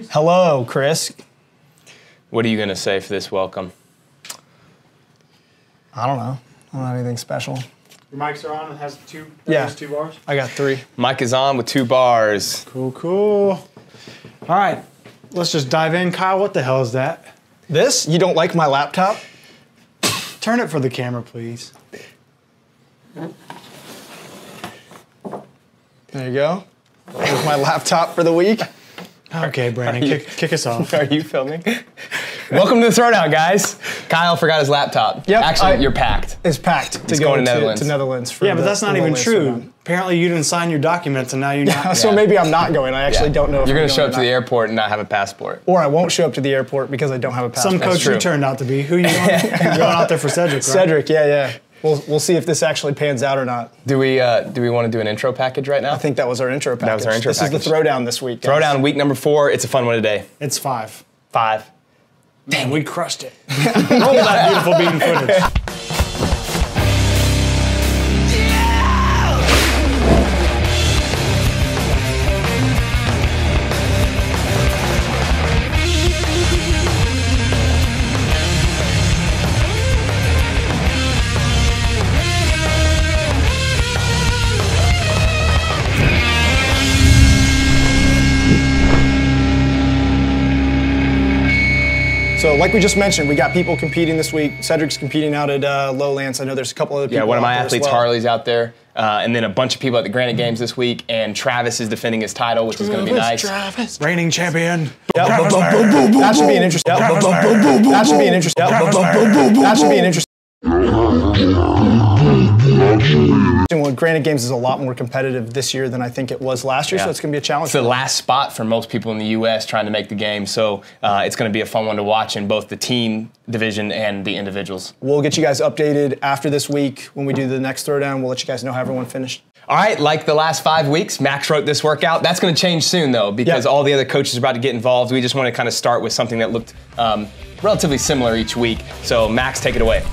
Hello, Chris. What are you going to say for this welcome? I don't know. I don't have anything special. Your mics are on and has two bars? I got 3. Mic is on with 2 bars. Cool, cool. All right, let's just dive in. Kyle, what the hell is that? This? You don't like my laptop? Turn it for the camera, please. There you go. There's my laptop for the week. Okay, Brandon, kick us off. Are you filming? Welcome to the Throwdown, guys. Kyle forgot his laptop. Yep. Actually, you're packed. It's packed It's going to Netherlands. To Netherlands for Yeah, but that's not even true. Amsterdam. Apparently, you didn't sign your documents, and now you're not. So maybe I'm not going. I actually don't know if You're I'm going to show up or to the not. airport and not have a passport. Or I won't show up to the airport because I don't have a passport. Some coach true. you turned out to be. Who you going? You're going out there for Cedric, right? Cedric, yeah. We'll see if this actually pans out or not. Do we want to do an intro package right now? I think that was our intro package. That was our intro package. This is the Throwdown this week, guys. Throwdown week number 4. It's a fun one today. It's 5. 5. Damn, we crushed it. Roll that beautiful beating footage. So like we just mentioned, we got people competing this week. Cedric's competing out at Lowlands. I know there's a couple other people. Yeah, one of my out there as athletes, well. Harley's out there. And then a bunch of people at the Granite Games this week. And Travis is defending his title, which is going to be nice. Travis. Reigning champion. Yep. Travis That should be an interesting. That should be an interesting. That should be an interesting. Well, Granite Games is a lot more competitive this year than I think it was last year, so it's going to be a challenge. It's the last spot for most people in the U.S. trying to make the game, so it's going to be a fun one to watch in both the team division and the individuals. We'll get you guys updated after this week when we do the next Throwdown. We'll let you guys know how everyone finished. All right, like the last 5 weeks, Max wrote this workout. That's going to change soon, though, because all the other coaches are about to get involved. We just want to kind of start with something that looked relatively similar each week. So, Max, take it away.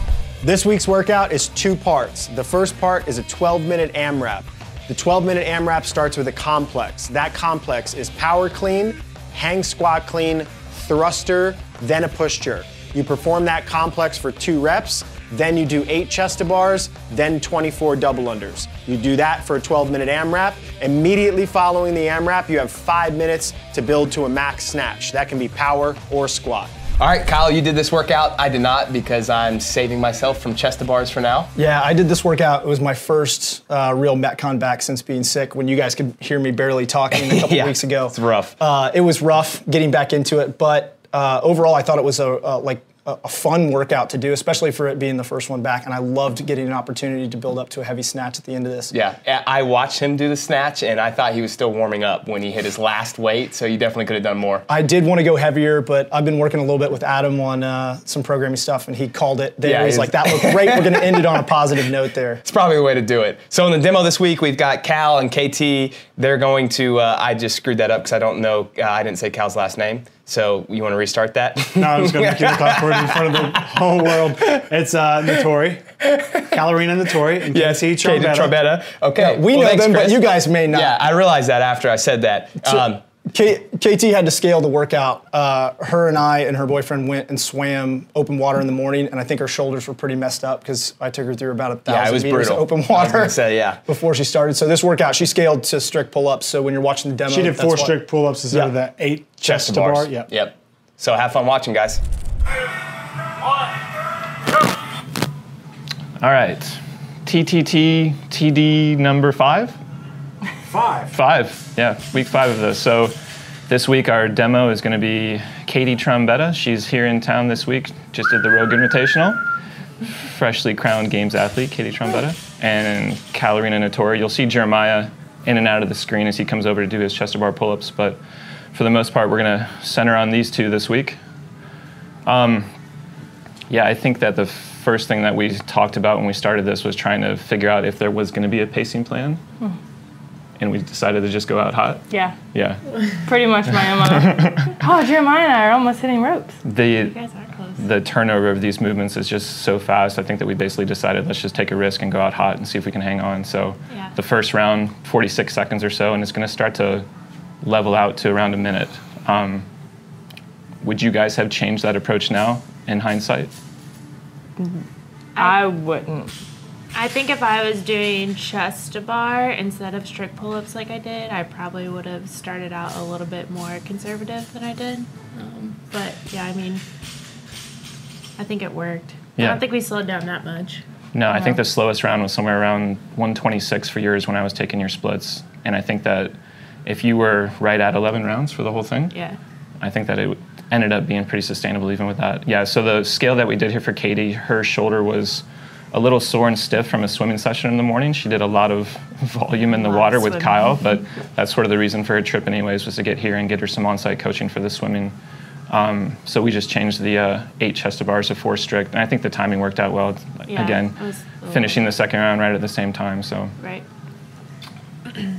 This week's workout is 2 parts. The first part is a 12-minute AMRAP. The 12-minute AMRAP starts with a complex. That complex is power clean, hang squat clean, thruster, then a push jerk. You perform that complex for 2 reps, then you do 8 chest-to-bars, then 24 double unders. You do that for a 12-minute AMRAP. Immediately following the AMRAP, you have 5 minutes to build to a max snatch. That can be power or squat. All right, Kyle, you did this workout. I did not because I'm saving myself from chest-to-bars for now. Yeah, I did this workout. It was my first real Metcon back since being sick, when you guys could hear me barely talking a couple weeks ago. It's rough. It was rough getting back into it, but overall I thought it was a fun workout to do, especially for it being the first one back, and I loved getting an opportunity to build up to a heavy snatch at the end of this. Yeah, I watched him do the snatch, and I thought he was still warming up when he hit his last weight, so you definitely could have done more. I did want to go heavier, but I've been working a little bit with Adam on some programming stuff, and he called it there. Yeah, He's like, that looked great. We're going to end it on a positive note there. It's probably the way to do it. So in the demo this week, we've got Cal and KT. They're going to, I just screwed that up because I don't know, I didn't say Cal's last name. So you want to restart that? No, I'm just going to make you look awkward in front of the whole world. It's Notori, Calorina Notori, and KT Trombetta. Okay. Yeah, we know them, Chris. But you guys may not. Yeah, I realized that after I said that. KT had to scale the workout. Her and I and her boyfriend went and swam open water in the morning, and I think her shoulders were pretty messed up because I took her through about 1,000 meters of open water. I was gonna say, before she started. So this workout, she scaled to strict pull-ups. So when you're watching the demo, she did 4 strict pull-ups instead of the 8 chest to bar. Yep. So have fun watching, guys. All right, TTT TD number 5? 5, yeah, week 5 of this. So this week our demo is going to be Katie Trombetta. She's here in town this week, just did the Rogue Invitational. Freshly crowned games athlete, Katie Trombetta. And Calorina Notori. You'll see Jeremiah in and out of the screen as he comes over to do his chest to bar pull-ups, but for the most part we're going to center on these 2 this week. Yeah, I think that the first thing that we talked about when we started this was trying to figure out if there was going to be a pacing plan. And we decided to just go out hot. Yeah. Yeah. Pretty much my MO. Oh, Jeremiah and I are almost hitting ropes. You guys are close. The turnover of these movements is just so fast. I think that we basically decided let's just take a risk and go out hot and see if we can hang on. So the first round, 46 seconds or so, and it's going to start to level out to around a minute. Would you guys have changed that approach now in hindsight? I wouldn't. I think if I was doing chest to bar instead of strict pull-ups like I did, I probably would have started out a little bit more conservative than I did. But yeah, I mean, I think it worked. Yeah. I don't think we slowed down that much. No, I think the slowest round was somewhere around 126 for yours when I was taking your splits. And I think that if you were right at 11 rounds for the whole thing, I think that it ended up being pretty sustainable even with that. Yeah, so the scale that we did here for Katie, her shoulder was a little sore and stiff from a swimming session in the morning. She did a lot of volume in the water with Kyle, but that's sort of the reason for her trip anyways, was to get here and get her some on-site coaching for the swimming. So we just changed the 8 chest to bars to 4 strict, and I think the timing worked out well. Again, finishing the second round right at the same time. So right.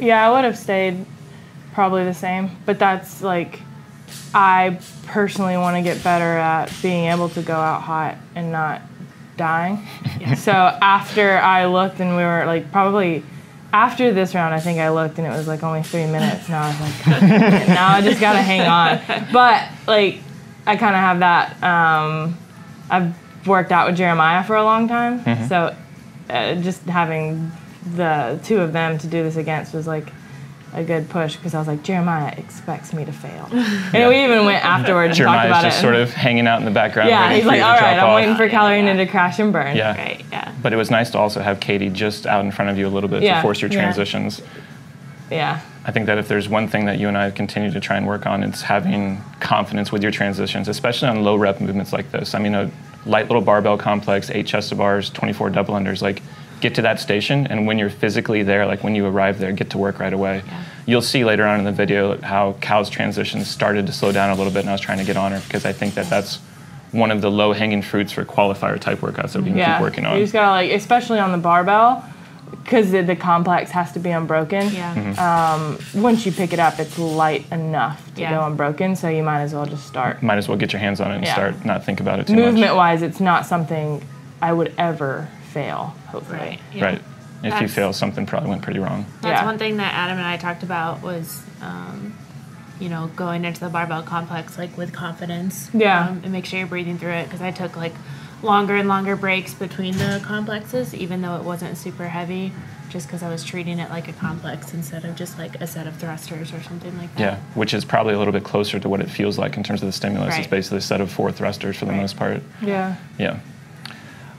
Yeah, I would have stayed probably the same, but that's like, I personally want to get better at being able to go out hot and not dying. So after I looked, and we were like, probably after this round, I think I looked and it was like only 3 minutes. Now I was like, now I just gotta hang on. But like, I kind of have that. I've worked out with Jeremiah for a long time, so just having the 2 of them to do this against was like a good push, because I was like, Jeremiah expects me to fail. And we even went afterwards and talked about it. Jeremiah's just sort of hanging out in the background. Yeah, he's like, all right, I'm waiting for Calorina to crash and burn. Yeah. Right, yeah. But it was nice to also have Katie just out in front of you a little bit to force your transitions. Yeah. I think that if there's one thing that you and I continue to try and work on, it's having confidence with your transitions, especially on low rep movements like this. I mean, a light little barbell complex, 8 chest to bars, 24 double unders, like, get to that station, and when you're physically there, like when you arrive there, get to work right away. Yeah. You'll see later on in the video how Cal's transitions started to slow down a little bit, and I was trying to get on her because I think that that's one of the low-hanging fruits for qualifier type workouts that we can keep working on. You just gotta, like, especially on the barbell, because the complex has to be unbroken. Yeah. Once you pick it up, it's light enough to go unbroken, so you might as well just start. Might as well get your hands on it and start, not think about it too much. Movement-wise, it's not something I would ever fail, hopefully. Right. Yeah. Right. If you fail, something probably went pretty wrong. That's one thing that Adam and I talked about was, you know, going into the barbell complex like with confidence. Yeah. And make sure you're breathing through it, because I took like longer and longer breaks between the complexes, even though it wasn't super heavy, just because I was treating it like a complex instead of just like a set of thrusters or something like that. Yeah, which is probably a little bit closer to what it feels like in terms of the stimulus. It's basically a set of 4 thrusters for the most part. Yeah. Yeah.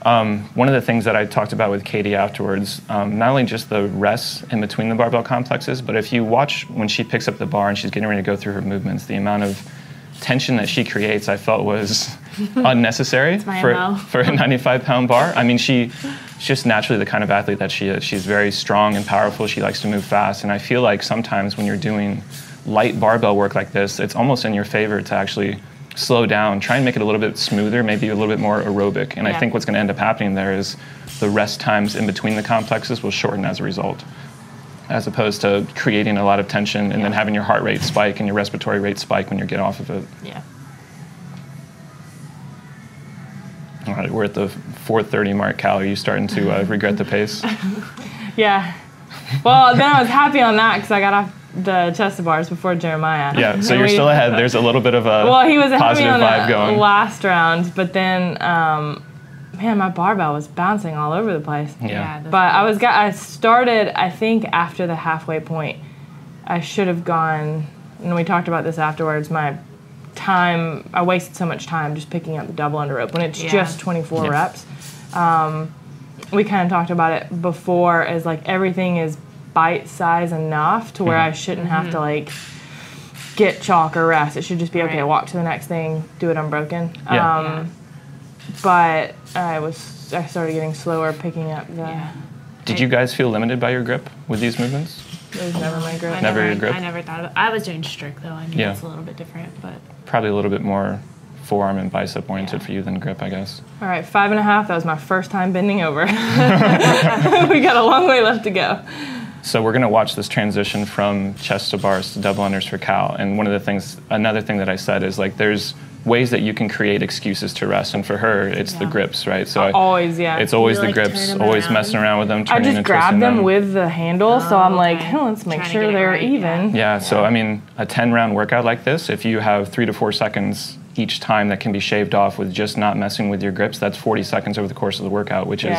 One of the things that I talked about with Katie afterwards, not only just the rests in between the barbell complexes, but if you watch when she picks up the bar and she's getting ready to go through her movements, the amount of tension that she creates, I felt was unnecessary for a 95-pound bar. I mean, she's just naturally the kind of athlete that she is. She's very strong and powerful. She likes to move fast. And I feel like sometimes when you're doing light barbell work like this, it's almost in your favor to actually slow down, try and make it a little bit smoother, maybe a little bit more aerobic. And I think what's going to end up happening there is the rest times in between the complexes will shorten as a result, as opposed to creating a lot of tension and then having your heart rate spike and your respiratory rate spike when you get off of it. Yeah. All right, we're at the 4:30 mark. Cal, are you starting to regret the pace? Yeah. Well, then I was happy on that because I got off the chest to bars before Jeremiah. Yeah, so you're still ahead. There's a little bit of a he was positive vibe going. Last round, but then, man, my barbell was bouncing all over the place. Yeah. But I started, I think, after the halfway point. I should have gone, and we talked about this afterwards, my time, I wasted so much time just picking up the double under rope when it's just 24 reps. We kind of talked about it before as like everything is bite size enough to where I shouldn't have to like get chalk or rest. It should just be okay, walk to the next thing, do it unbroken. But I started getting slower picking up the... Did you guys feel limited by your grip with these movements? It was never my grip. Never your grip? I never thought of it. I was doing strict though. I mean, it's a little bit different, but... Probably a little bit more forearm and bicep oriented for you than grip, I guess. All right, 5.5. That was my first time bending over. We got a long way left to go. So we're going to watch this transition from chest to bars to double unders for Cal. And another thing that I said is like there's ways that you can create excuses to rest. And for her, it's the grips, right? So always, it's always the grips, always messing around with them, turning I just and grab twisting them with the handle, so I'm like, let's make sure they're even. Yeah, so I mean, a 10-round workout like this, if you have 3 to 4 seconds each time that can be shaved off with just not messing with your grips, that's 40 seconds over the course of the workout, which is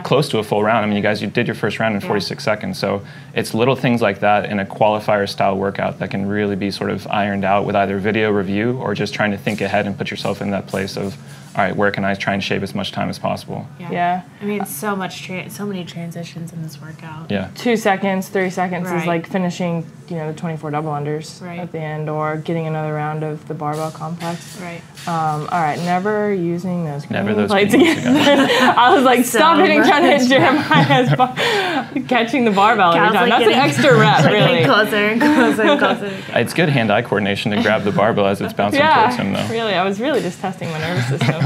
close to a full round. I mean, you did your first round in 46 seconds, so it's little things like that in a qualifier style workout that can really be sort of ironed out with either video review or just trying to think ahead and put yourself in that place of, all right, where can I try and shave as much time as possible? Yeah. I mean, so many transitions in this workout. Yeah. 2 seconds, 3 seconds is like finishing, the 24 double unders at the end, or getting another round of the barbell complex. Right. All right, never using those plates again. I was like, stop trying to hit Jeremiah's catching the barbell every time. That's an extra rep, really. Getting closer and closer and closer. It's good hand-eye coordination to grab the barbell as it's bouncing towards him, though. Really. I was really just testing my nervous system.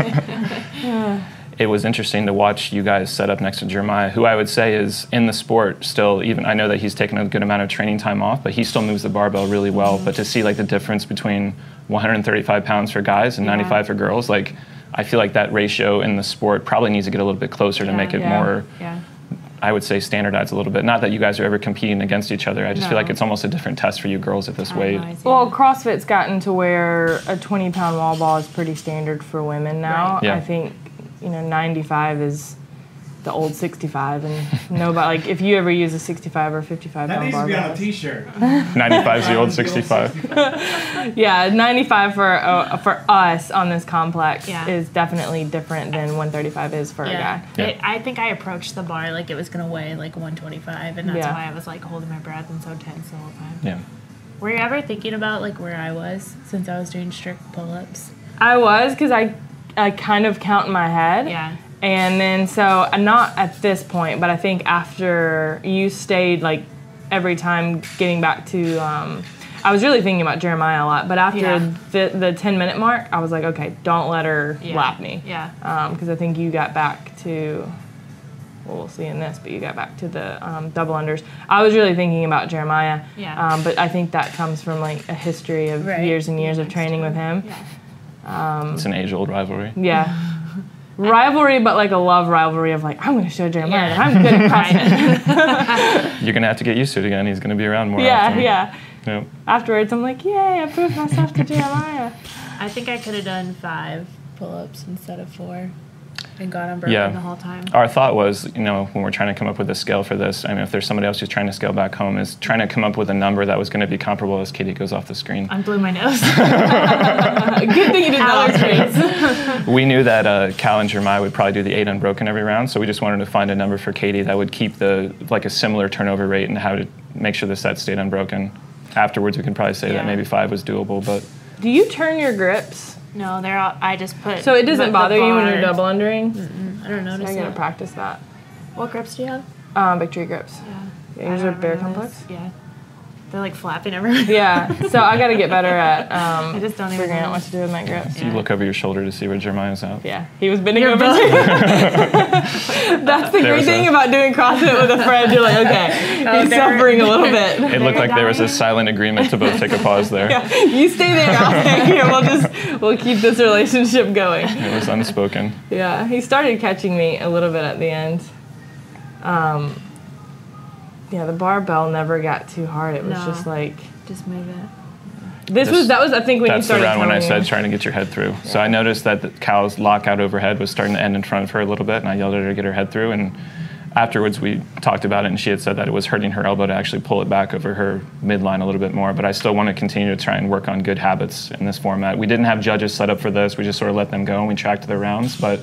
It was interesting to watch you guys set up next to Jeremiah, who I would say is in the sport still, even I know that he's taken a good amount of training time off, but he still moves the barbell really well. But to see like the difference between 135 pounds for guys and 95 for girls, like I feel like that ratio in the sport probably needs to get a little bit closer to make it more, I would say, standardized a little bit. Not that you guys are ever competing against each other. I just feel like it's almost a different test for you girls at this weight. Well, CrossFit's gotten to where a 20-pound wall ball is pretty standard for women now. Right. Yeah. I think 95 is the old 65, and nobody, like, if you ever use a 65 or 55 that pound barbell. That needs to be on a t-shirt. 95 is the old 65. Yeah, 95 for us on this complex is definitely different than 135 is for a guy. Yeah. I think I approached the bar like it was going to weigh like 125, and that's why I was like holding my breath and so tense the whole time. Yeah. Were you ever thinking about like where I was since I was doing strict pull-ups? I was, because I kind of count in my head. Yeah. And then, so, not at this point, but I think after you stayed, like, every time getting back to, I was really thinking about Jeremiah a lot, but after the 10-minute mark, I was like, okay, don't let her lap me. Yeah. Because I think you got back to, well, we'll see in this, but you got back to the double unders. I was really thinking about Jeremiah. Yeah. But I think that comes from, like, a history of years and years of training with him. Yeah. It's an age-old rivalry. Yeah. Rivalry, but like a love rivalry of like, I'm going to show Jeremiah that I'm good at CrossFit. You're going to have to get used to it again. He's going to be around more often. Yeah. Yep. Afterwards, I'm like, yay, I proved myself to Jeremiah. I think I could have done 5 pull-ups instead of 4 and got unbroken the whole time. Our thought was, when we're trying to come up with a scale for this, I mean, if there's somebody else who's trying to scale back home, is trying to come up with a number that was going to be comparable as Katie goes off the screen. I blew my nose. Good thing you didn't know allergies. We knew that Cal and Jeremiah would probably do the 8 unbroken every round, so we just wanted to find a number for Katie that would keep a similar turnover rate and how to make sure the set stayed unbroken. Afterwards, we can probably say that maybe 5 was doable, but... Do you turn your grips? No, they're all, I just put... So it doesn't bother you when you're double undering? I don't notice I gotta practice that. What grips do you have? Big tree grips. Yeah, yours are bear complex? Yeah. They're like flapping everywhere. Yeah, so I gotta get better at I just don't even figuring out what to do with my grips. So you look over your shoulder to see where Jeremiah's at. Yeah, he was bending over too. That's the great thing about doing CrossFit with a friend. You're like, okay, he's suffering a little bit. It looked like there was a silent agreement to both take a pause there. Yeah, you stay there, I'll stay here. We'll keep this relationship going. It was unspoken. Yeah, he started catching me a little bit at the end. Yeah, the barbell never got too hard. It was just like... Just move it. That was I think when you started That's the round when I said you. trying to get your head through. Yeah. So I noticed that Cal's lockout overhead was starting to end in front of her a little bit, and I yelled at her to get her head through, and afterwards we talked about it, and she had said that it was hurting her elbow to actually pull it back over her midline a little bit more, but I still want to continue to try and work on good habits in this format. We didn't have judges set up for this. We just sort of let them go, and we tracked their rounds, but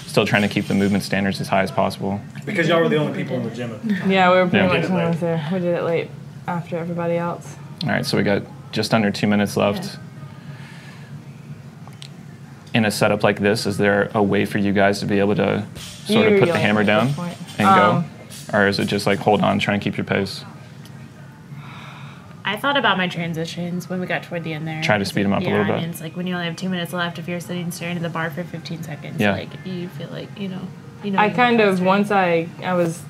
still trying to keep the movement standards as high as possible. Because y'all were the only people in the gym. Yeah, we were pretty much the ones there. We did it late after everybody else. All right, so we got just under 2 minutes left. Yeah. In a setup like this, is there a way for you guys to be able to sort of put the hammer down and go? Or is it just like hold on, try and keep your pace? I thought about my transitions when we got toward the end there. Try to speed them up a little bit. I mean, it's like when you only have 2 minutes left, if you're sitting staring at the bar for 15 seconds, like you feel like, I kind of, once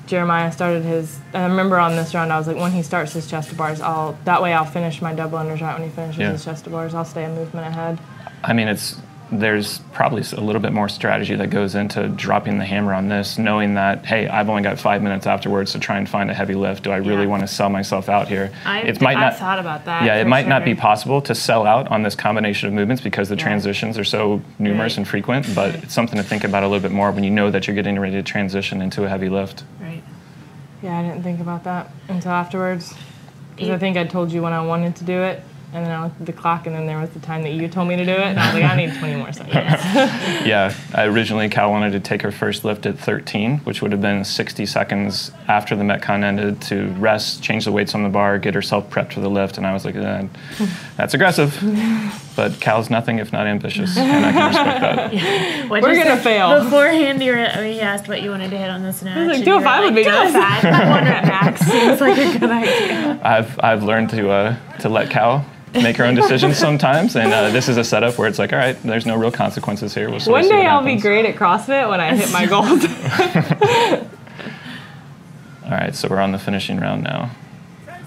Jeremiah started his, I remember on this round, I was like, when he starts his chest to bars, that way I'll finish my double unders right when he finishes his chest to bars. I'll stay a movement ahead. I mean, there's probably a little bit more strategy that goes into dropping the hammer on this, knowing that, hey, I've only got 5 minutes afterwards to try and find a heavy lift. Do I really want to sell myself out here? I've thought about that. Yeah, it might not be possible to sell out on this combination of movements because the transitions are so numerous and frequent, but it's something to think about a little bit more when you know that you're getting ready to transition into a heavy lift. Right. Yeah, I didn't think about that until afterwards. Because I think I told you when I wanted to do it, and then I looked at the clock, and then there was the time that you told me to do it, and I was like, I need 20 more seconds. Yeah, originally Cal wanted to take her first lift at 13, which would have been 60 seconds after the Metcon ended to rest, change the weights on the bar, get herself prepped for the lift, and I was like, that's aggressive. But Cal's nothing if not ambitious, and I can respect that. Yeah. We're going to fail. Beforehand, he asked what you wanted to hit on the Snatch. I was like, 205 would be nice. 205. 1 rep max seems like a good idea. I've learned to let Cal make her own decisions sometimes, and this is a setup where it's like, all right, there's no real consequences here. We'll One day I'll be great at CrossFit when I hit my goals. All right, so we're on the finishing round now. I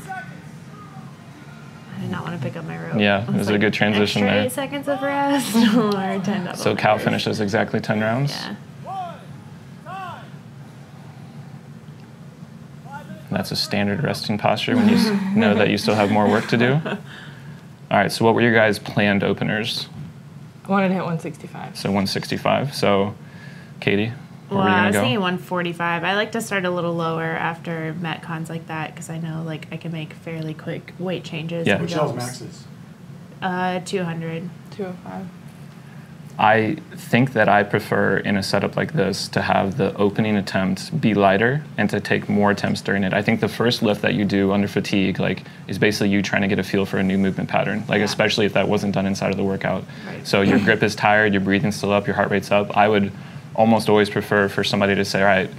did not want to pick up my rope. Yeah, it was a good transition extra there. 8 seconds of rest or 10 double. So Cal finishes exactly 10 rounds. Yeah. That's a standard resting posture when you know that you still have more work to do. All right, so what were your guys' planned openers? I wanted to hit 165. So 165. So, Katie, where were you I going was to go? thinking 145. I like to start a little lower after Metcons like that because I know like I can make fairly quick weight changes. Yeah. Which y'all's maxes? 200. 205. I think that I prefer in a setup like this to have the opening attempt be lighter and to take more attempts during it. I think the first lift that you do under fatigue is basically you trying to get a feel for a new movement pattern, especially if that wasn't done inside of the workout. Right. So your grip is tired, your breathing's still up, your heart rate's up. I would almost always prefer for somebody to say, all right,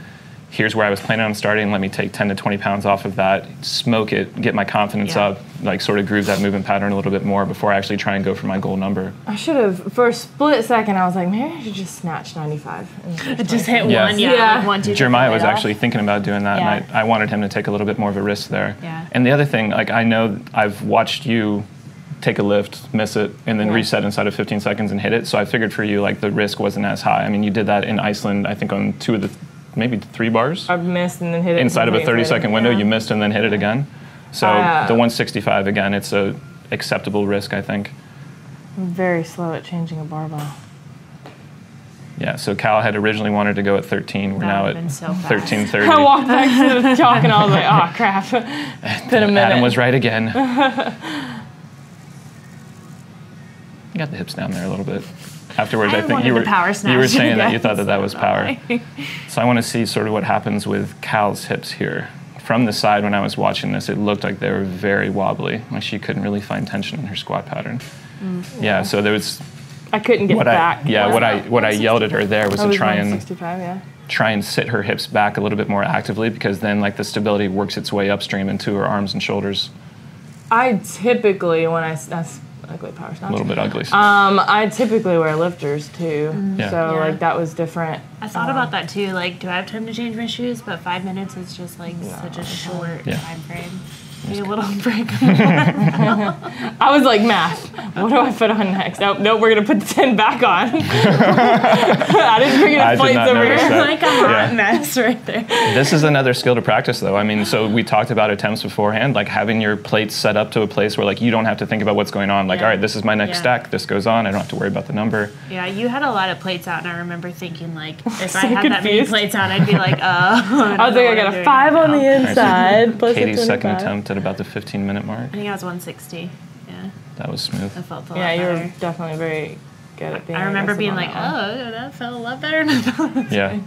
here's where I was planning on starting. Let me take 10 to 20 pounds off of that, smoke it, get my confidence up, sort of groove that movement pattern a little bit more before I actually try and go for my goal number. I should have, for a split second, I was like, maybe I should just snatch 95. Just hit one, Yeah. like 1, 2, 3. Jeremiah was actually thinking about doing that, Yeah. and I wanted him to take a little bit more of a risk there. Yeah. And the other thing, I know I've watched you take a lift, miss it, and then reset inside of 15 seconds and hit it, so I figured for you, the risk wasn't as high. I mean, you did that in Iceland, I think on 2 of the maybe 3 bars. I've missed and then hit it. Inside of a 30-second window, you missed and then hit it again. So the 165, again, it's a acceptable risk, I think. I'm very slow at changing a barbell. Yeah, so Cal had originally wanted to go at 13. We're now at 13:30. I walked back to the chalk and I was like, oh, crap. Been a minute. Adam was right again. You got the hips down there a little bit. Afterwards, I think you were saying that you thought that was power. So I want to see sort of what happens with Cal's hips here. From the side, when I was watching this, it looked like they were very wobbly. She couldn't really find tension in her squat pattern. Yeah, so there was. I couldn't get back. Yeah, what I yelled at her there was to try and sit her hips back a little bit more actively, because then the stability works its way upstream into her arms and shoulders. I typically, that's ugly power snatch. A little bit ugly. I typically wear lifters too, so that was different. I thought about that too. Do I have time to change my shoes? But 5 minutes is just such a short time frame. Need a little break. I was like, math. What do I put on next? Nope, we're gonna put the 10 back on. I didn't bring enough plates over here. Like a hot mess right there. This is another skill to practice, though. I mean, so we talked about attempts beforehand, having your plates set up to a place where you don't have to think about what's going on. All right, this is my next stack. This goes on. I don't have to worry about the number. Yeah, you had a lot of plates out, and I remember thinking if I had that many plates out, I'd be like, I was like, I got a 5 on the inside. Plus Katie's a second attempt at about the 15-minute mark. I think I was 160. Yeah. That was smooth. That felt a lot better. You were definitely very good at being. I remember being like, that felt a lot better than I thought. Yeah.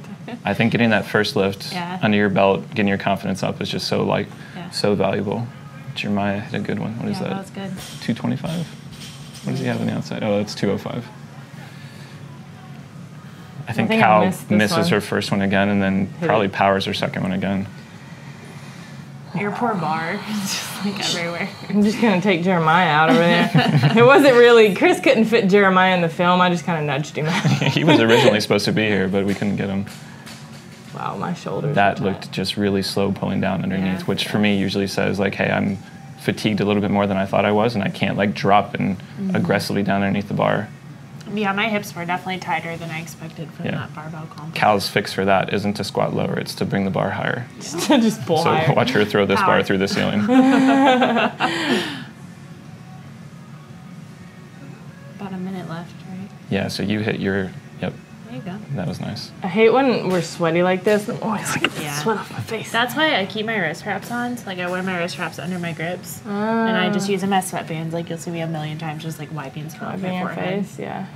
I think getting that first lift under your belt, getting your confidence up is just so so valuable. Jeremiah hit a good one. What is that? That was good. 225? What does he have on the outside? Oh, that's 205. I think Cal misses her first one again and then probably powers her second one again. Your poor bar. It's just everywhere. I'm just going to take Jeremiah out over there. It wasn't really, Chris couldn't fit Jeremiah in the film. I just kind of nudged him out. He was originally supposed to be here, but we couldn't get him. Wow, my shoulders. That looked just really slow pulling down underneath, which for me usually says hey, I'm fatigued a little bit more than I thought I was, and I can't drop and aggressively down underneath the bar. Yeah, my hips were definitely tighter than I expected from that barbell complex. Cal's fix for that isn't to squat lower, it's to bring the bar higher. Just pull higher. So watch her throw this bar through the ceiling. About a minute left, right? Yeah, so you hit your, yep. There you go. That was nice. I hate when we're sweaty like this. I'm always like, sweat off my face. That's why I keep my wrist wraps on. So, like, I wear my wrist wraps under my grips. And I just use them as sweatbands. Like, you'll see me a million times just, like, wiping sweat off my forehead. Face, yeah.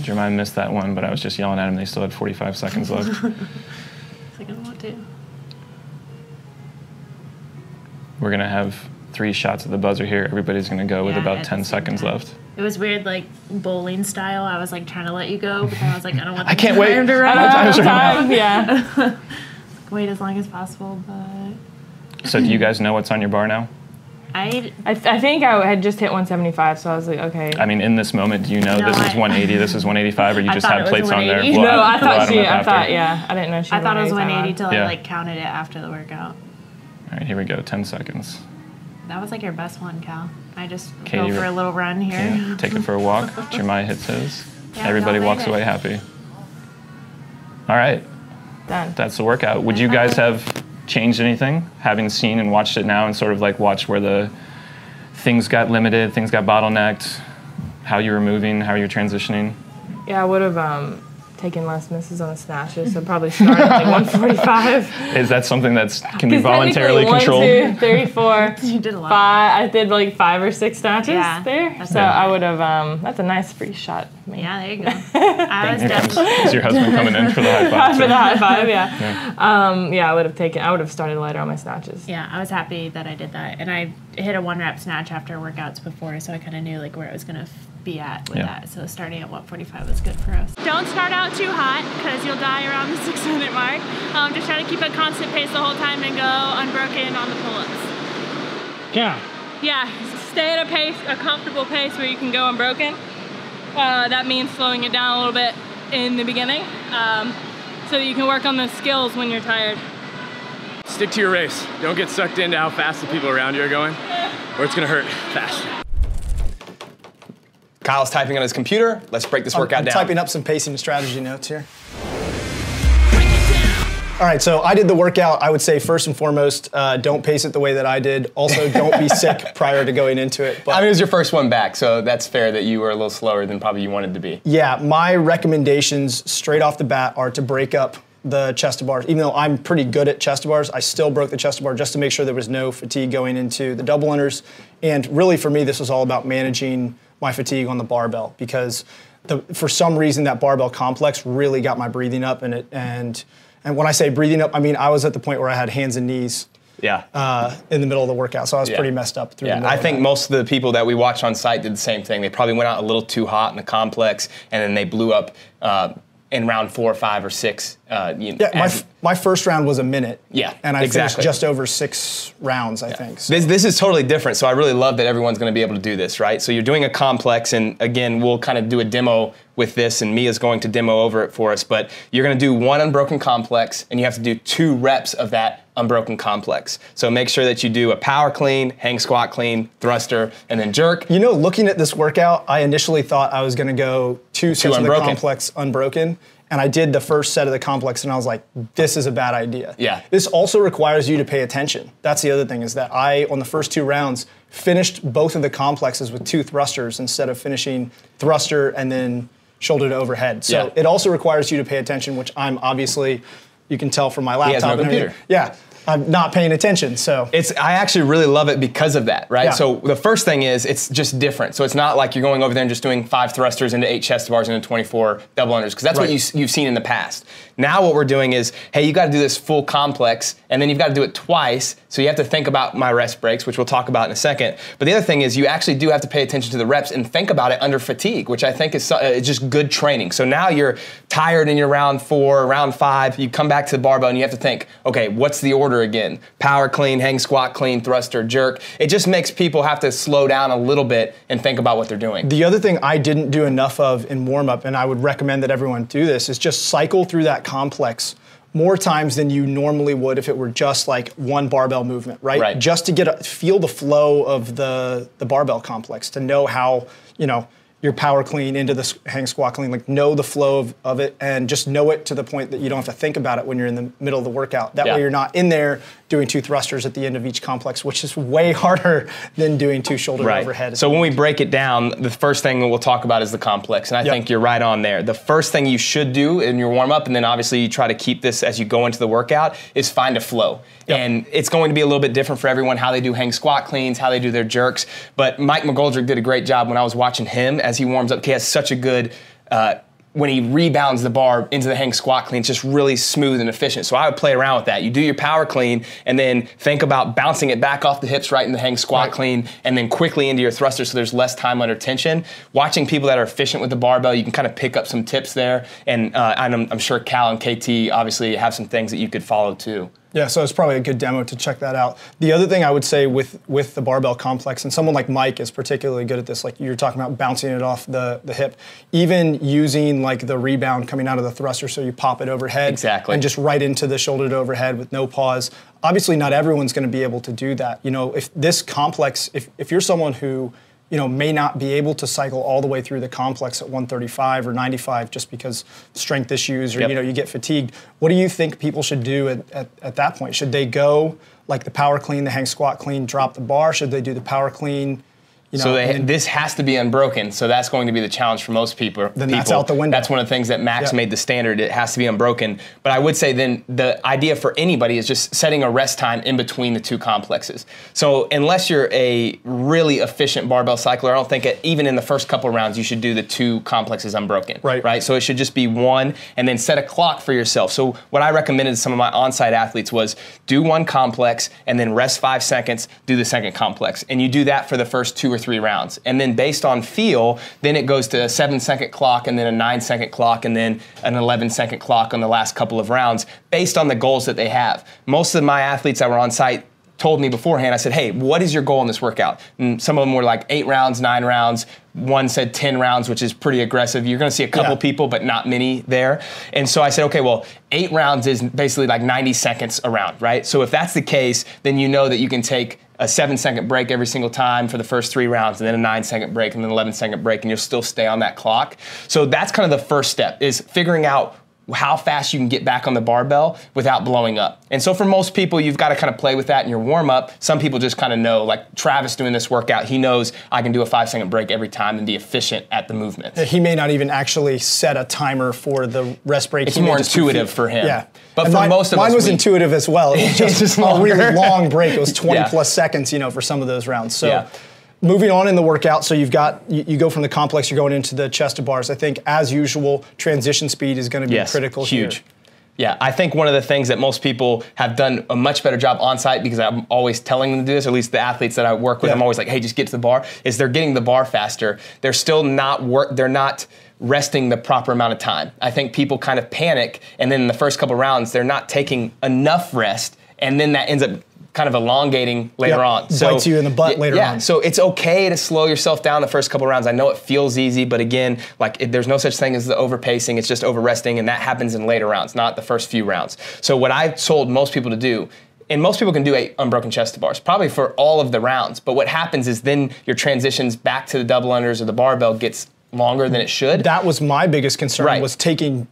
Jermaine missed that one, but I was just yelling at him. They still had 45 seconds left. It's like, I don't want to. We're going to have 3 shots at the buzzer here. Everybody's going to go with about 10 seconds left. It was weird, like, bowling style. I was, like, trying to let you go, but then I was like, I don't want the I can't wait. to run out of time. Yeah. Wait as long as possible, but... So do you guys know what's on your bar now? I think I had just hit 175, so I was like, okay. I mean, in this moment, do you know this is 180, this is 185, or you just have plates on there? No, I thought, yeah. I didn't know she I thought it was 180 till I, like, counted it after the workout. All right, here we go, 10 seconds. That was like your best one, Cal. I just go for a little run here. Yeah, take it for a walk. Jeremiah hits his. Yeah, everybody walks away happy. All right. Done. That's the workout. Would you guys have changed anything, having seen and watched it now and sort of like watched where the things got limited, things got bottlenecked, how you were moving, how you're transitioning? Yeah, I would have taken less misses on the snatches, so probably started at like 145. Is that something that can be voluntarily controlled? 1, 2, 3, 4, you did a lot. 5. I did like 5 or 6 snatches there. So right. I would have, that's a nice free shot. Yeah, there you go. I was definitely... Is your husband coming in for the high five? For the high five, yeah. I would have started lighter on my snatches. Yeah, I was happy that I did that. And I hit a 1-rep snatch after workouts before, so I kind of knew like where I was going to be at with that. So starting at 145 was good for us. Don't start out too hot because you'll die around the 6-minute mark. Just try to keep a constant pace the whole time and go unbroken on the pull-ups. Yeah. Yeah, stay at a comfortable pace where you can go unbroken. That means slowing it down a little bit in the beginning so that you can work on the skills when you're tired. Stick to your race. Don't get sucked into how fast the people around you are going, or it's gonna hurt fast. Kyle's typing on his computer. Let's break this workout down. Typing up some pacing strategy notes here. All right, so I did the workout. I would say first and foremost, don't pace it the way that I did. Also, don't be sick prior to going into it. But I mean, it was your first one back, so that's fair that you were a little slower than probably you wanted to be. Yeah, my recommendations straight off the bat are to break up the chest to bars. Even though I'm pretty good at chest to bars, I still broke the chest to bar just to make sure there was no fatigue going into the double unders. And really, for me, this was all about managing my fatigue on the barbell because for some reason that barbell complex really got my breathing up in it. And when I say breathing up, I mean I was at the point where I had hands and knees in the middle of the workout, so I was pretty messed up through the middle. I think most of the people that we watched on site did the same thing. They probably went out a little too hot in the complex, and then they blew up in round 4, 5, or 6. My first round was a minute. Yeah, and I finished just over 6 rounds, I think. So. This is totally different, so I really love that everyone's going to be able to do this, right? So you're doing a complex, and again, we'll kind of do a demo with this, and Mia's going to demo over it for us, but you're going to do 1 unbroken complex, and you have to do 2 reps of that unbroken complex. So make sure that you do a power clean, hang squat clean, thruster, and then jerk. You know, looking at this workout, I initially thought I was going to go 2 sets of the complex unbroken, and I did the first set of the complex, and I was like, this is a bad idea. Yeah. This also requires you to pay attention. That's the other thing, is that I, on the first 2 rounds, finished both of the complexes with 2 thrusters instead of finishing thruster and then shoulder to overhead. So it also requires you to pay attention, which I'm obviously, you can tell from my laptop. He has no computer. Yeah. I'm not paying attention, so. I actually really love it because of that, right? Yeah. So the first thing is, it's just different. So it's not like you're going over there and just doing 5 thrusters into 8 chest bars into 24 double unders, because that's what you've seen in the past. Now what we're doing is, hey, you gotta do this full complex, and then you've gotta do it twice, so you have to think about my rest breaks, which we'll talk about in a second. But the other thing is, you actually do have to pay attention to the reps and think about it under fatigue, which I think is just good training. So now you're tired in your round 4, round 5, you come back to the barbell and you have to think, okay, what's the order again? Power clean, hang squat clean, thruster, jerk. It just makes people have to slow down a little bit and think about what they're doing. The other thing I didn't do enough of in warm-up, and I would recommend that everyone do this, is just cycle through that complex more times than you normally would if it were just like 1 barbell movement, right? Just to feel the flow of the barbell complex, to know how, your power clean into the hang squat clean, like know the flow of it, and just know it to the point that you don't have to think about it when you're in the middle of the workout. That way you're not in there doing 2 thrusters at the end of each complex, which is way harder than doing 2 shoulder overhead. So when we break it down, the first thing we'll talk about is the complex, and I think you're right on there. The first thing you should do in your warm-up, and then obviously you try to keep this as you go into the workout, is find a flow. And it's going to be a little bit different for everyone, how they do hang squat cleans, how they do their jerks. But Mike McGill did a great job when I was watching him as he warms up. He has such a good, when he rebounds the bar into the hang squat clean, it's just really smooth and efficient. So I would play around with that. You do your power clean and then think about bouncing it back off the hips right in the hang squat clean and then quickly into your thruster so there's less time under tension. Watching people that are efficient with the barbell, you can kind of pick up some tips there. And I'm sure Cal and KT obviously have some things that you could follow too. Yeah, so it's probably a good demo to check that out. The other thing I would say with the barbell complex, and someone like Mike is particularly good at this, like you're talking about bouncing it off the hip, even using like the rebound coming out of the thruster so you pop it overhead and just right into the shoulder to overhead with no pause. Obviously not everyone's going to be able to do that. You know, if this complex, if you're someone who may not be able to cycle all the way through the complex at 135 or 95 just because strength issues or you get fatigued. What do you think people should do at that point? Should they go like the power clean, the hang squat clean, drop the bar? Should they do the power clean? This has to be unbroken, so that's going to be the challenge for most people. Then that's out the window. That's one of the things that Max made the standard. It has to be unbroken. But I would say then the idea for anybody is just setting a rest time in between the 2 complexes. So unless you're a really efficient barbell cycler, I don't think even in the first couple of rounds you should do the 2 complexes unbroken. Right? So it should just be 1 and then set a clock for yourself. So what I recommended to some of my on-site athletes was do 1 complex and then rest 5 seconds, do the second complex. And you do that for the first 2 or 3 rounds. And then based on feel, then it goes to a 7-second clock and then a 9-second clock and then an 11-second clock on the last couple of rounds based on the goals that they have. Most of my athletes that were on site told me beforehand, I said, hey, what is your goal in this workout? And some of them were like 8 rounds, 9 rounds. One said 10 rounds, which is pretty aggressive. You're going to see a couple people, but not many there. And so I said, okay, well, 8 rounds is basically like 90 seconds a round, right? So if that's the case, then you know that you can take a 7-second break every single time for the first 3 rounds, and then a 9-second break, and then an 11-second break, and you'll still stay on that clock. So that's kind of the first step, is figuring out how fast you can get back on the barbell without blowing up. And so for most people, you've got to kind of play with that in your warm-up. Some people just kind of know, like Travis doing this workout, he knows I can do a 5-second break every time and be efficient at the movement. He may not even actually set a timer for the rest break. It's more intuitive for him. Yeah. But for most of us, mine was intuitive as well. It was just a really long break. It was 20 plus seconds, for some of those rounds. So moving on in the workout, so you go from the complex, you're going into the chest to bars. I think, as usual, transition speed is going to be critical huge. Here. Yeah, I think one of the things that most people have done a much better job on site, because I'm always telling them to do this, or at least the athletes that I work with, I'm always like, hey, just get to the bar, is they're getting the bar faster. They're still not they're not resting the proper amount of time. I think people kind of panic, and then in the first couple rounds, they're not taking enough rest, and then that ends up kind of elongating later on. So bites you in the butt later on. So it's okay to slow yourself down the first couple rounds. I know it feels easy, but again, there's no such thing as the overpacing. It's just over-resting, and that happens in later rounds, not the first few rounds. So what I told most people to do, and most people can do 8 unbroken chest to bars, probably for all of the rounds, but what happens is then your transitions back to the double unders or the barbell gets longer than it should. That was my biggest concern, was taking,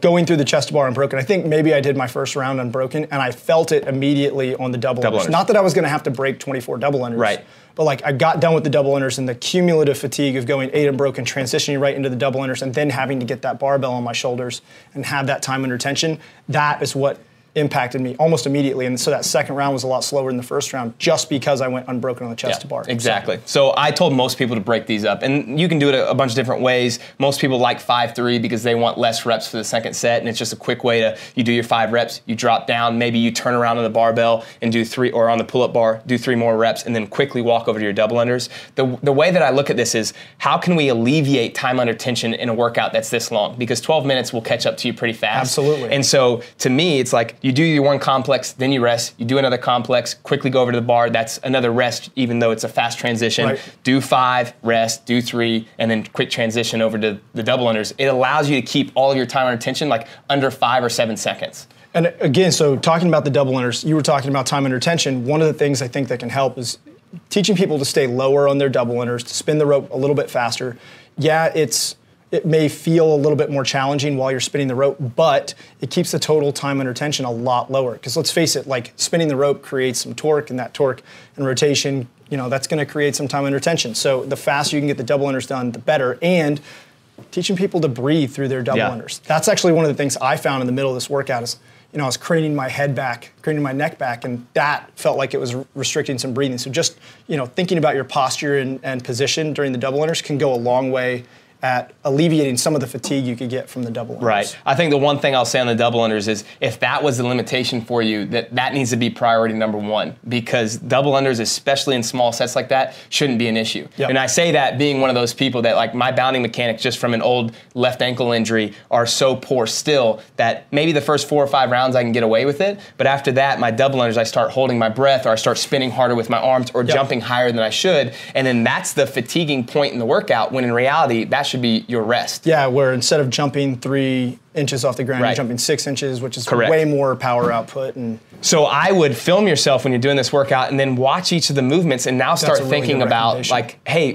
going through the chest to bar unbroken. I think maybe I did my first round unbroken, and I felt it immediately on the double unders. Not that I was going to have to break 24 double unders. But I got done with the double unders, and the cumulative fatigue of going 8 unbroken, transitioning right into the double unders, and then having to get that barbell on my shoulders and have that time under tension, that is what impacted me almost immediately. And so that second round was a lot slower than the first round just because I went unbroken on the chest to bar. Exactly. So I told most people to break these up. And you can do it a bunch of different ways. Most people like 5-3 because they want less reps for the second set. And it's just a quick way to, you do your 5 reps, you drop down, maybe you turn around on the barbell and do 3, or on the pull-up bar, do 3 more reps, and then quickly walk over to your double unders. The way that I look at this is, how can we alleviate time under tension in a workout that's this long? Because 12 minutes will catch up to you pretty fast. Absolutely. And so to me, it's like, you do your 1 complex, then you rest, you do another complex, quickly go over to the bar, that's another rest, even though it's a fast transition. Do 5, rest, do 3, and then quick transition over to the double unders. It allows you to keep all of your time under tension under 5 or 7 seconds. And again, so talking about the double unders, you were talking about time under tension. One of the things I think that can help is, teaching people to stay lower on their double unders, to spin the rope a little bit faster. Yeah, it may feel a little bit more challenging while you're spinning the rope, but it keeps the total time under tension a lot lower. Because let's face it, like spinning the rope creates some torque, and that torque and rotation, that's going to create some time under tension. So the faster you can get the double unders done, the better. And teaching people to breathe through their double unders. That's actually one of the things I found in the middle of this workout is, I was craning my head back, craning my neck back, and that felt like it was restricting some breathing. So just, thinking about your posture and position during the double unders can go a long way at alleviating some of the fatigue you could get from the double unders. Right. I think the one thing I'll say on the double unders is if that was the limitation for you, that needs to be priority number one, because double unders, especially in small sets like that, shouldn't be an issue. Yep. And I say that being one of those people that, like, my bounding mechanics just from an old left ankle injury are so poor still that maybe the first 4 or 5 rounds I can get away with it, but after that, my double unders, I start holding my breath, or I start spinning harder with my arms, or jumping higher than I should, and then that's the fatiguing point in the workout, when in reality, that should be your rest. Yeah, where instead of jumping 3 inches off the ground, you're jumping 6 inches, which is way more power output. And so I would film yourself when you're doing this workout and then watch each of the movements and now start thinking about, like, hey,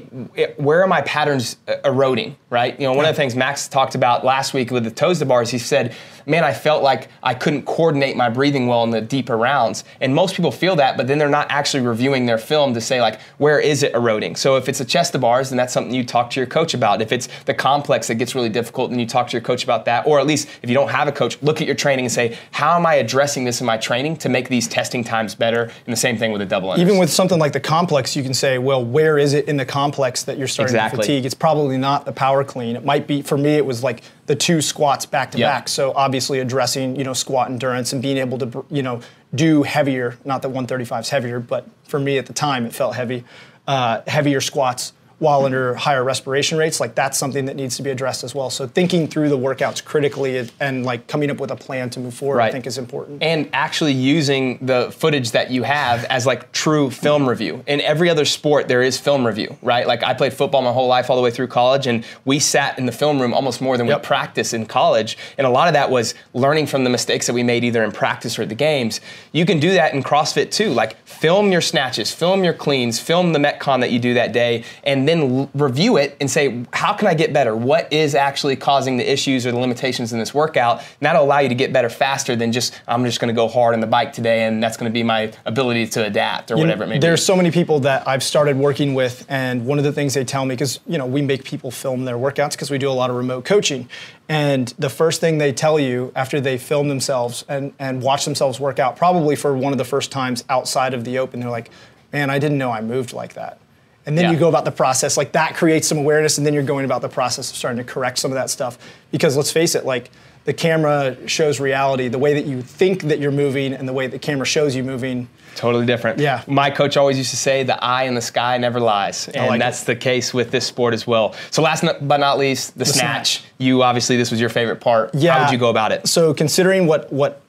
where are my patterns eroding, right? One of the things Max talked about last week with the toes to bars, he said, man, I felt like I couldn't coordinate my breathing well in the deeper rounds. And most people feel that, but then they're not actually reviewing their film to say, like, where is it eroding? So if it's a chest to bars, then that's something you talk to your coach about. If it's the complex that gets really difficult, then you talk to your coach about that. Or at least if you don't have a coach, look at your training and say, how am I addressing this in my training to make these testing times better? And the same thing with the double unders. Even with something like the complex, you can say, well, where is it in the complex that you're starting to fatigue? It's probably not the power clean. It might be, for me, it was like the 2 squats back to back. So obviously addressing, squat endurance and being able to, do heavier, not that 135 is heavier, but for me at the time it felt heavy, heavier squats while under higher respiration rates, like that's something that needs to be addressed as well. So thinking through the workouts critically and like coming up with a plan to move forward, I think is important. And actually using the footage that you have as like true film review. In every other sport, there is film review, right? Like I played football my whole life all the way through college, and we sat in the film room almost more than we practiced in college. And a lot of that was learning from the mistakes that we made either in practice or at the games. You can do that in CrossFit too. Like film your snatches, film your cleans, film the Metcon that you do that day, and then review it and say, how can I get better? What is actually causing the issues or the limitations in this workout? And that'll allow you to get better faster than just, I'm just gonna go hard on the bike today and that's gonna be my ability to adapt or whatever it may be. There's so many people that I've started working with, and one of the things they tell me, because we make people film their workouts because we do a lot of remote coaching. And the first thing they tell you after they film themselves and watch themselves work out, probably for one of the first times outside of the open, they're like, man, I didn't know I moved like that. And then you go about the process, like that creates some awareness, and then you're going about the process of starting to correct some of that stuff. Because let's face it, like the camera shows reality, the way that you think that you're moving and the way the camera shows you moving. Totally different. Yeah. My coach always used to say, the eye in the sky never lies. And that's the case with this sport as well. So last but not least, the snatch. You obviously, this was your favorite part. Yeah. How would you go about it? So considering what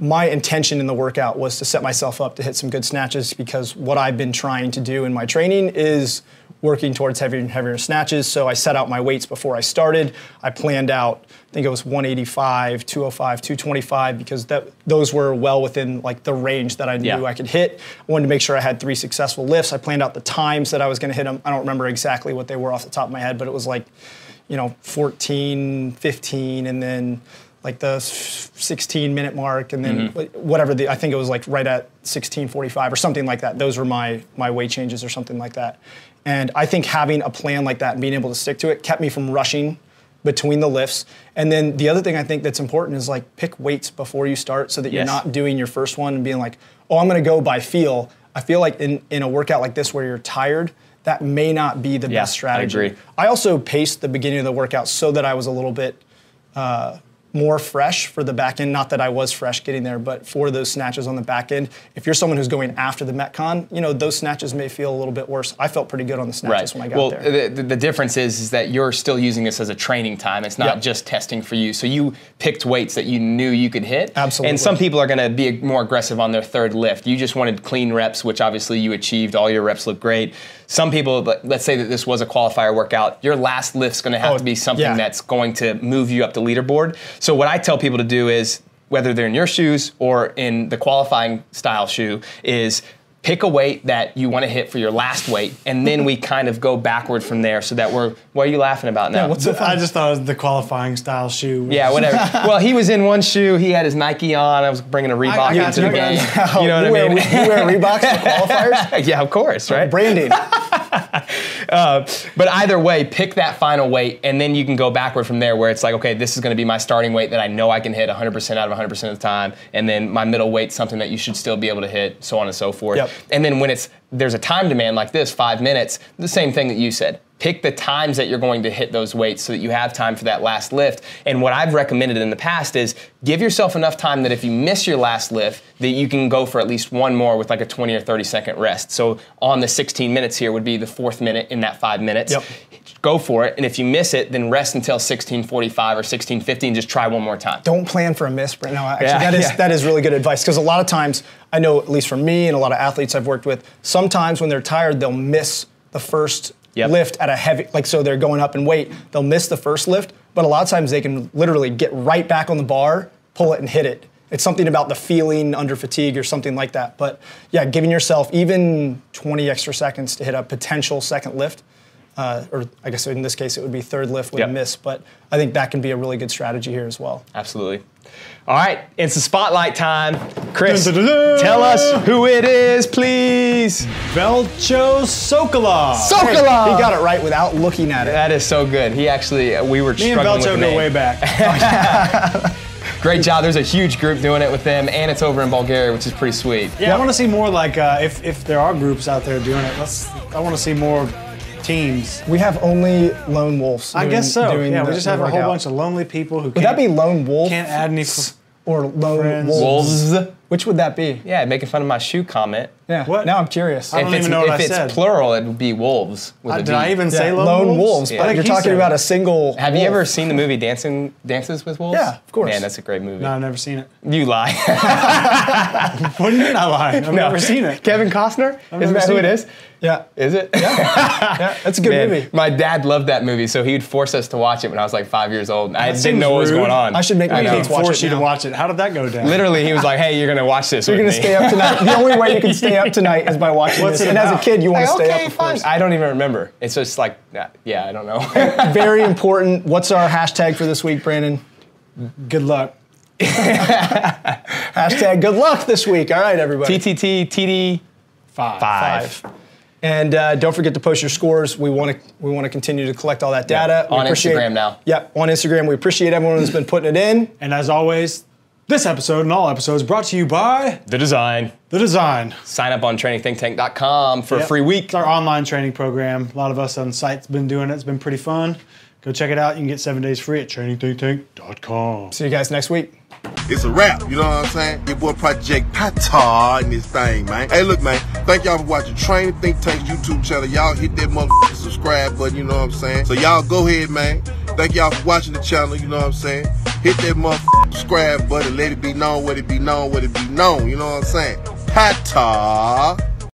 my intention in the workout was to set myself up to hit some good snatches, because what I've been trying to do in my training is working towards heavier and heavier snatches. So I set out my weights before I started. I planned out, I think it was 185, 205, 225, because those were well within like the range that I knew I could hit. I wanted to make sure I had 3 successful lifts. I planned out the times that I was gonna hit them. I don't remember exactly what they were off the top of my head, but it was like, 14, 15, and then like the 16-minute mark, and then whatever I think it was like right at 16:45 or something like that. Those were my weight changes or something like that. And I think having a plan like that and being able to stick to it kept me from rushing between the lifts. And then the other thing I think that's important is like pick weights before you start, so that you're not doing your first one and being like, oh, I'm gonna go by feel. I feel like in a workout like this where you're tired, that may not be the best strategy. I agree. I also paced the beginning of the workout so that I was a little bit more fresh for the back end. Not that I was fresh getting there, but for those snatches on the back end. If you're someone who's going after the Metcon, those snatches may feel a little bit worse. I felt pretty good on the snatches when I got there. The difference is that you're still using this as a training time. It's not just testing for you. So you picked weights that you knew you could hit. Absolutely. And some people are gonna be more aggressive on their third lift. You just wanted clean reps, which obviously you achieved. All your reps look great. Some people, let's say that this was a qualifier workout, your last lift's gonna have to be something that's going to move you up the leaderboard. So what I tell people to do is, whether they're in your shoes or in the qualifying style shoe, is pick a weight that you want to hit for your last weight, and then we kind of go backward from there so that we're, what are you laughing about now? I just thought it was the qualifying style shoe. Yeah, whatever. Well, he was in one shoe, he had his Nike on, I was bringing a Reebok into the game. You know what I mean? You wear Reeboks for qualifiers? Yeah, of course, right? Branding. But either way, pick that final weight, and then you can go backward from there where it's like, okay, this is going to be my starting weight that I know I can hit 100% out of 100% of the time, and then my middle weight, something that you should still be able to hit, so on and so forth. Yep. And then when there's a time demand like this, 5 minutes, the same thing that you said. Pick the times that you're going to hit those weights so that you have time for that last lift. And what I've recommended in the past is give yourself enough time that if you miss your last lift, that you can go for at least one more with like a 20 or 30 second rest. So on the 16 minutes here would be the 4th minute in that 5 minutes. Yep. Go for it, and if you miss it, then rest until 16:45 or 16:50 and just try one more time. Don't plan for a miss, Brent. No, actually, that is really good advice, because a lot of times, I know, at least for me and a lot of athletes I've worked with, sometimes when they're tired, they'll miss the first lift at a heavy, like, so they're going up in weight, they'll miss the first lift, but a lot of times they can literally get right back on the bar, pull it, and hit it. It's something about the feeling under fatigue or something like that. But yeah, giving yourself even 20 extra seconds to hit a potential second lift, or I guess in this case it would be third lift with a miss, but I think that can be a really good strategy here as well. Absolutely. All right, it's the spotlight time. Chris, tell us who it is, please. Velcho Sokolov. Sokolov! He got it right without looking at it. That is so good. He actually, we were struggling with the name. Me and Velcho go way back. Great job. There's a huge group doing it with them, and it's over in Bulgaria, which is pretty sweet. Yeah, I want to see more, like, if there are groups out there doing it, I want to see more teams. We have only lone wolves. I guess so. Yeah, we just have a whole bunch of lonely people who Would that be lone wolf? Can't add any or lone friends. Wolves. Which would that be? Yeah, making fun of my shoe comment. Yeah. What? Now I'm curious. I don't even know what I said. If it's plural, it would be wolves with a D. Did I even say lone wolves? Yeah. But you're talking about a single Have you wolf. ever seen the movie Dances with Wolves? Yeah, of course. Man, that's a great movie. No, I've never seen it. You lie. What do you mean I lied? I've never seen it. Kevin Costner? Isn't that who it is? Yeah. Is it? Yeah, that's a good movie. My dad loved that movie, so he would force us to watch it when I was like 5 years old. I didn't know what was going on. I should make my kids watch it. Force you to watch it. How did that go down? Literally, he was like, "Hey, you're gonna watch this. You're with gonna me." stay up tonight. The only way you can stay up tonight is by watching this. And as a kid, you want to stay up. Of course. I don't even remember. It's just like, yeah, I don't know. Very important. What's our hashtag for this week, Brandon? Good luck. Hashtag good luck this week. All right, everybody. TTT THROWDOWN. And don't forget to post your scores. We want to continue to collect all that data. On Instagram now. Yep, on Instagram. We appreciate everyone who's been putting it in. And as always, this episode and all episodes brought to you by The Design. The Design. Sign up on trainingthinktank.com for a free week. It's our online training program. A lot of us on site's been doing it. It's been pretty fun. Go check it out. You can get 7 days free at trainingthinktank.com. See you guys next week. It's a wrap, you know what I'm saying? Your boy Project Pata in this thing, man. Hey, look, man, thank y'all for watching Training Think Tank's YouTube channel. Y'all hit that motherfucking subscribe button, you know what I'm saying? So y'all go ahead, man. Thank y'all for watching the channel, you know what I'm saying? Hit that motherfucking subscribe button. Let it be known, what it be known, what it be known, you know what I'm saying? Pata.